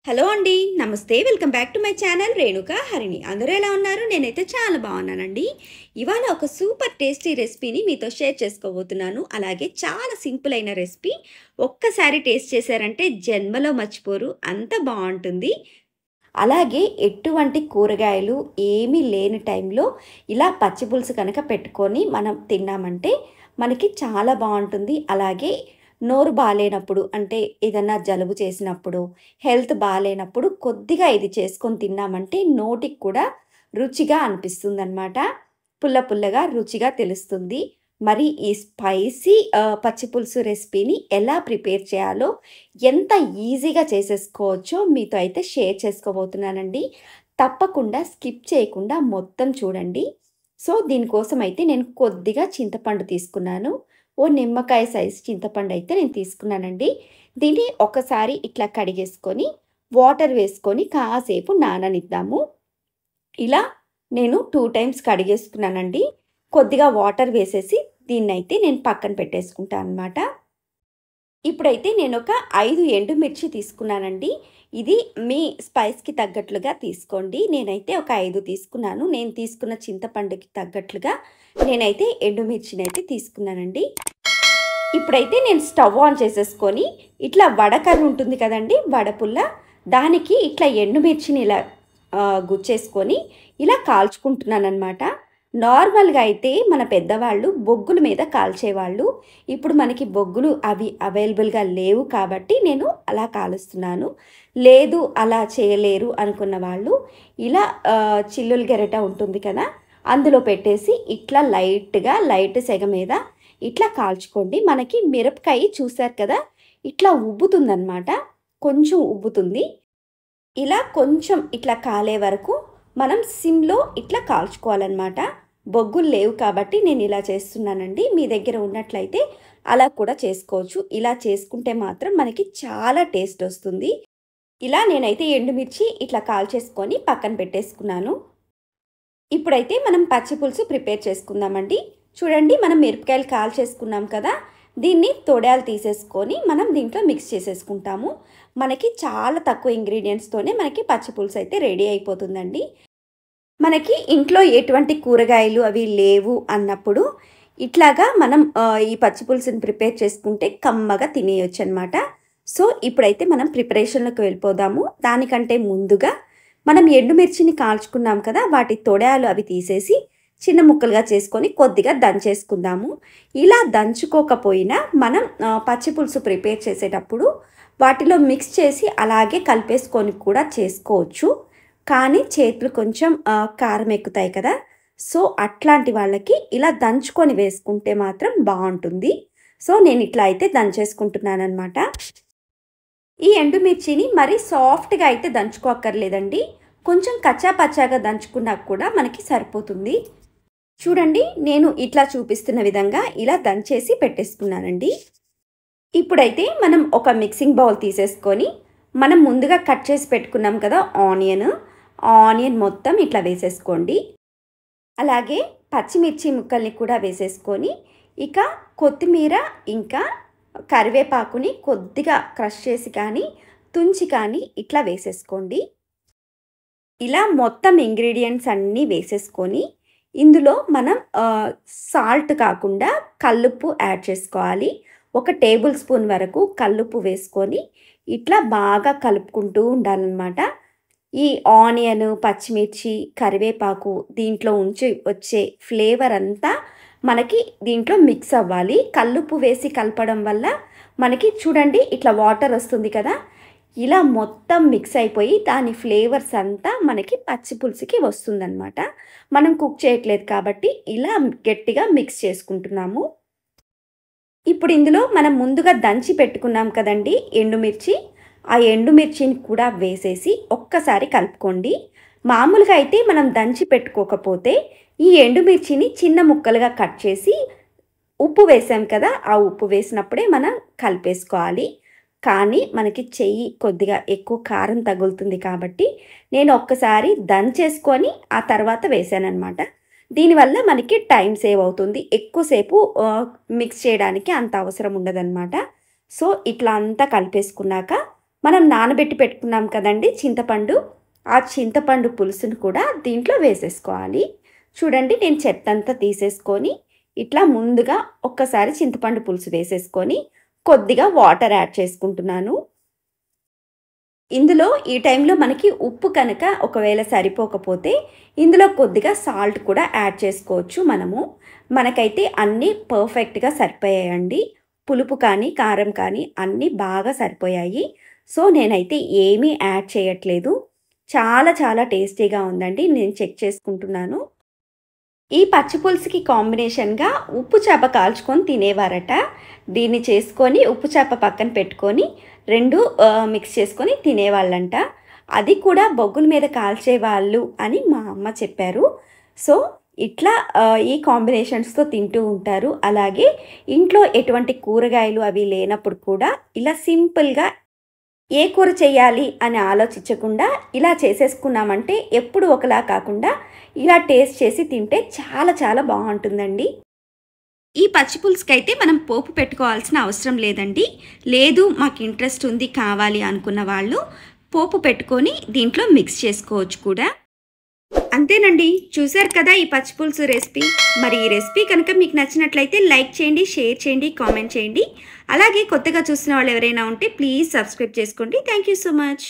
Hello అండి. నమస్తే. Welcome back to my channel Renuka Harini. అందరూ ఎలా ఉన్నారు? నేనైతే చాలా బాగున్నానండి. ఇవాళ ఒక సూపర్ టేస్టీ రెసిపీని మీతో షేర్ చేసుకోబోతున్నాను. అలాగే చాలా సింపుల్ అయిన రెసిపీ. ఒక్కసారి టేస్ట్ చేశారంటే జన్మలో మర్చిపోరు. అంత బాగుంటుంది. అలాగే ఎటువంటి కూరగాయలు ఏమీ లేని టైంలో ఇలా పచ్చి పులుసు కనుక పెట్టుకొని మనం తిన్నామంటే మనకి చాలా బాగుంటుంది. అలాగే నోరు బాలేనప్పుడు అంటే ఏదన్నా జలుబు చేసినప్పుడు, హెల్త్ బాలేనప్పుడు కొద్దిగా ఇది చేసుకొని తిన్నామంటే నోటికి కూడా రుచిగా అనిపిస్తుందనమాట. పుల్ల పుల్లగా రుచిగా తెలుస్తుంది. మరి ఈ స్పైసీ పచ్చి పులుసు రెసిపీని ఎలా ప్రిపేర్ చేయాలో, ఎంత ఈజీగా చేసేసుకోవచ్చో మీతో అయితే షేర్ చేసుకోబోతున్నానండి. తప్పకుండా స్కిప్ చేయకుండా మొత్తం చూడండి. సో, దీనికోసం అయితే నేను కొద్దిగా చింతపండు తీసుకున్నాను. ఓ నిమ్మకాయ సైజు చింతపండు అయితే నేను తీసుకున్నానండి. దీన్ని ఒకసారి ఇట్లా కడిగేసుకొని, వాటర్ వేసుకొని కాసేపు నాననిద్దాము. ఇలా నేను 2 టైమ్స్ కడిగేసుకున్నానండి. కొద్దిగా వాటర్ వేసేసి దీన్నైతే నేను పక్కన పెట్టేసుకుంటానన్నమాట. ఇప్పుడైతే నేనొక 5 ఎండుమిర్చి తీసుకున్నానండి. ఇది మీ స్పైస్‌కి తగ్గట్లుగా తీసుకోండి. నేనైతే ఒక 5 తీసుకున్నాను. నేను తీసుకున్న చింతపండుకి తగ్గట్లుగా నేనైతే ఎండుమిర్చినైతే తీసుకున్నానండి. ఇప్పుడైతే నేను స్టవ్ ఆన్ చేసేసుకొని ఇట్లా వడకర్ర ఉంటుంది కదండీ! వడపుల్ల దానికి ఇట్లా ఎండుమిర్చిని ఇలా గుచ్చేసుకొని ఇలా కాల్చుకుంటున్నాననమాట. నార్మల్‌గా అయితే మన పెద్దవాళ్ళు బొగ్గుల మీద కాల్చేవాళ్ళు. ఇప్పుడు మనకి బొగ్గులు అవి అవైలబుల్‌గా లేవు కాబట్టి నేను అలా కాలుస్తున్నాను. లేదు అలా చేయలేరు అనుకున్న వాళ్ళు ఇలా చిల్లుల గెరట ఉంటుంది కదా! అందులో పెట్టేసి ఇట్లా లైట్ సెగ మీద ఇట్లా కాల్చుకోండి. మనకి మిరపకాయ చూసారు కదా! ఇట్లా ఉబ్బుతుందనమాట. కొంచెం ఉబ్బుతుంది. ఇలా కొంచెం ఇట్లా కాలే వరకు మనం సిమ్‌లో ఇట్లా కాల్చుకోవాలన్నమాట. బొగ్గులు లేవు కాబట్టి నేను ఇలా చేస్తున్నానండి. మీ దగ్గర ఉన్నట్లయితే అలా కూడా చేసుకోవచ్చు. ఇలా చేసుకుంటే మాత్రం మనకి చాలా టేస్ట్ వస్తుంది. ఇలా నేనైతే ఎండుమిర్చి ఇట్లా కాల్చేసుకొని పక్కన పెట్టేసుకున్నాను. ఇప్పుడైతే మనం పచ్చి పులుసు ప్రిపేర్ చేసుకుందామండి. చూడండి, మనం మిరపకాయలు కాల్చేసుకున్నాం కదా! దీన్ని తొడాలు తీసేసుకొని మనం దీంట్లో మిక్స్ చేసేసుకుంటాము. మనకి చాలా తక్కువ ఇంగ్రీడియంట్స్తోనే మనకి పచ్చి పులుసు అయితే రెడీ అయిపోతుందండి. మనకి ఇంట్లో ఎటువంటి కూరగాయలు అవి లేవు అన్నప్పుడు ఇట్లాగా మనం ఈ పచ్చి పులుసుని ప్రిపేర్ చేసుకుంటే కమ్మగా తినేయొచ్చనమాట. సో, ఇప్పుడైతే మనం ప్రిపరేషన్‌లోకి వెళ్ళిపోదాము. దానికంటే ముందుగా మనం ఎండుమిర్చిని కాల్చుకున్నాం కదా! వాటి తొడాలు అవి తీసేసి చిన్న ముక్కలుగా చేసుకొని కొద్దిగా దంచేసుకుందాము. ఇలా దంచుకోకపోయినా మనం పచ్చి పులుసు ప్రిపేర్ చేసేటప్పుడు వాటిలో మిక్స్ చేసి అలాగే కలిపేసుకొని కూడా చేసుకోవచ్చు. కానీ చేతులు కొంచెం కారం ఎక్కుతాయి కదా! సో, అట్లాంటి వాళ్ళకి ఇలా దంచుకొని వేసుకుంటే మాత్రం బావుంటుంది. సో, నేను ఇట్లా అయితే దంచేసుకుంటున్నాననమాట. ఈ ఎండుమిర్చిని మరీ సాఫ్ట్‌గా అయితే దంచుకోక్కర్లేదండి. కొంచెం కచ్చా పచ్చాగా దంచుకున్నా కూడా మనకి సరిపోతుంది. చూడండి, నేను ఇట్లా చూపిస్తున్న విధంగా ఇలా దంచేసి పెట్టేసుకున్నానండి. ఇప్పుడైతే మనం ఒక మిక్సింగ్ బౌల్ తీసేసుకొని మనం ముందుగా కట్ చేసి పెట్టుకున్నాం కదా ఆనియన్ మొత్తం ఇట్లా వేసేసుకోండి. అలాగే పచ్చిమిర్చి ముక్కల్ని కూడా వేసేసుకొని ఇక కొత్తిమీర ఇంకా కరివేపాకుని కొద్దిగా క్రష్ చేసి కానీ తుంచి కానీ ఇట్లా వేసేసుకోండి. ఇలా మొత్తం ఇంగ్రీడియంట్స్ అన్నీ వేసేసుకొని ఇందులో మనం సాల్ట్ కాకుండా కల్లుప్పు యాడ్ చేసుకోవాలి. ఒక టేబుల్ స్పూన్ వరకు కల్లుప్పు వేసుకొని ఇట్లా బాగా కలుపుకుంటూ ఉండాలన్నమాట. ఈ ఆనియన్, పచ్చిమిర్చి, కరివేపాకు దీంట్లో వచ్చే ఫ్లేవర్ అంతా మనకి దీంట్లో మిక్స్ అవ్వాలి. కల్లుప్పు వేసి కలపడం వల్ల మనకి చూడండి ఇట్లా వాటర్ వస్తుంది కదా! ఇలా మొత్తం మిక్స్ అయిపోయి దాని ఫ్లేవర్స్ అంతా మనకి పచ్చి పులుసుకి వస్తుందన్నమాట. మనం కుక్ చేయట్లేదు కాబట్టి ఇలా గట్టిగా మిక్స్ చేసుకుంటున్నాము. ఇప్పుడు ఇందులో మనం ముందుగా దంచి పెట్టుకున్నాం కదండీ ఎండుమిర్చి. ఆ ఎండుమిర్చిని కూడా వేసేసి ఒక్కసారి కలుపుకోండి. మామూలుగా అయితే మనం దంచి పెట్టుకోకపోతే ఈ ఎండుమిర్చిని చిన్న ముక్కలుగా కట్ చేసి ఉప్పు వేసాం కదా! ఆ ఉప్పు వేసినప్పుడే మనం కలిపేసుకోవాలి. కానీ మనకి చెయ్యి కొద్దిగా ఎక్కువ కారం తగులుతుంది కాబట్టి నేను ఒక్కసారి దంచేసుకొని ఆ తర్వాత వేసాననమాట. దీనివల్ల మనకి టైం సేవ్ అవుతుంది. ఎక్కువసేపు మిక్స్ చేయడానికి అంత అవసరం ఉండదనమాట. సో, ఇట్లా అంతా కలిపేసుకున్నాక మనం నానబెట్టి పెట్టుకున్నాం కదండి చింతపండు, ఆ చింతపండు పులుసును కూడా దీంట్లో వేసేసుకోవాలి. చూడండి నేను చెత్తంతా తీసేసుకొని ఇట్లా ముందుగా ఒక్కసారి చింతపండు పులుసు వేసేసుకొని కొద్దిగా వాటర్ యాడ్ చేసుకుంటున్నాను. ఇందులో ఈ టైంలో మనకి ఉప్పు కనుక ఒకవేళ సరిపోకపోతే ఇందులో కొద్దిగా సాల్ట్ కూడా యాడ్ చేసుకోవచ్చు మనము. మనకైతే అన్నీ పర్ఫెక్ట్‌గా సరిపోయాయండి. పులుపు కానీ, కారం కానీ అన్నీ బాగా సరిపోయాయి. సో, నేనైతే ఏమీ యాడ్ చేయట్లేదు. చాలా చాలా టేస్టీగా ఉందండి. నేను చెక్ చేసుకుంటున్నాను. ఈ పచ్చి పులుసుకి కాంబినేషన్‌గా ఉప్పు చేప కాల్చుకొని తినేవారట. దీన్ని చేసుకొని ఉప్పు చేప పక్కన పెట్టుకొని 2 మిక్స్ చేసుకొని తినేవాళ్ళంట. అది కూడా బొగ్గుల మీద కాల్చేవాళ్ళు అని మా అమ్మ చెప్పారు. సో, ఇట్లా ఈ కాంబినేషన్స్‌తో తింటూ ఉంటారు. అలాగే ఇంట్లో ఎటువంటి కూరగాయలు అవి లేనప్పుడు కూడా ఇలా సింపుల్‌గా ఏ కూర చేయాలి అని ఆలోచించకుండా ఇలా చేసేసుకున్నామంటే ఎప్పుడు ఒకలా కాకుండా ఇలా టేస్ట్ చేసి తింటే చాలా చాలా బాగుంటుందండి. ఈ పచ్చి పులుసుకైతే మనం పోపు పెట్టుకోవాల్సిన అవసరం లేదండి. లేదు మాకు ఇంట్రెస్ట్ ఉంది కావాలి అనుకున్న వాళ్ళు పోపు పెట్టుకొని దీంట్లో మిక్స్ చేసుకోవచ్చు కూడా. అంతేనండి, చూశారు కదా ఈ పచ్చి పులుసు రెసిపీ. మరి ఈ రెసిపీ కనుక మీకు నచ్చినట్లయితే లైక్ చేయండి, షేర్ చేయండి, కామెంట్ చేయండి. అలాగే కొత్తగా చూసిన వాళ్ళు ఎవరైనా ఉంటే ప్లీజ్ సబ్స్క్రైబ్ చేసుకోండి. Thank you so much.